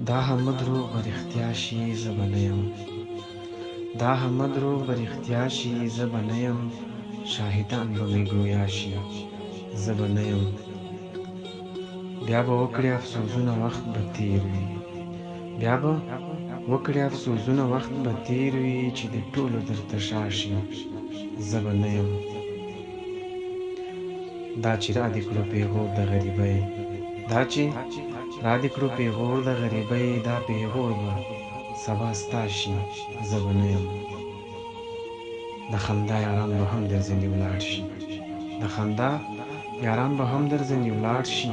دا همه دروغ به رښتیا شي زه به نه یم، دا همه دروغ به رښتیا شي زه به نه یم، شاهدان به مې ګویا شي زه به نه یم. بیا به وکړې افسوسونه وخت به تیر وي، بیا به وکړې افسوسونه وخت به تیر وي، چې د ټولو درته شا شي زه به نه یم. دا چې را دې کړو پیغور د غریبۍ، دا چې را دې کړو پیغور د غریبۍ، دا پیغور به سبا ستا شي زه به نه یم. د خندا یاران به هم در ځنې ولاړ شي، د خندا یاران به هم در ځنې ولاړ شي،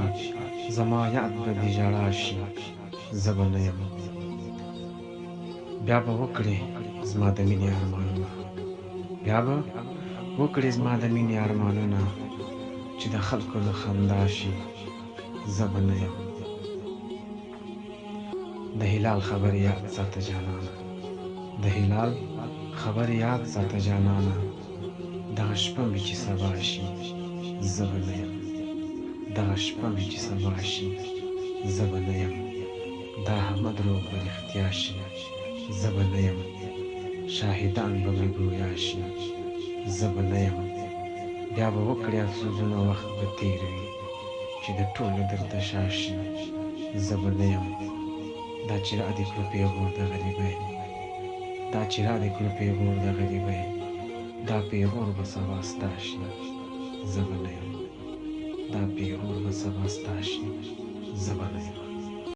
زما یاد به دې ژړا شي زه به نه یم. بیا به وکړې زما د مینې ارمانونه، بیا به وکړې زما د مینې ارمانونه، چې د خلکو له خندا شي زه به نه یم. د هلال خبرې یاد ساته جانانه، د هلال خبرې یاد ساته جانانه، دغه شپه مې چې سبا شي زه به نه یم، دغه شپه مې چې سبا شي زه به نه یم. دا همه دروغ به رښتیا شي زه به نه یم، شاهدان به مې ګویا شي زه به نه یم. بیا به وکړې افسوسونه وخت به تیر وي، چې د ټولو درته شا شي زه به نه یم. دا چې را دې کړو پیغور د غریبۍ، دا چې را دې کړو پیغور د غریبۍ، دا پیغور به سبا ستا شي زه به نه یم، دا پیغور به سبا ستا شي زه به نه یم.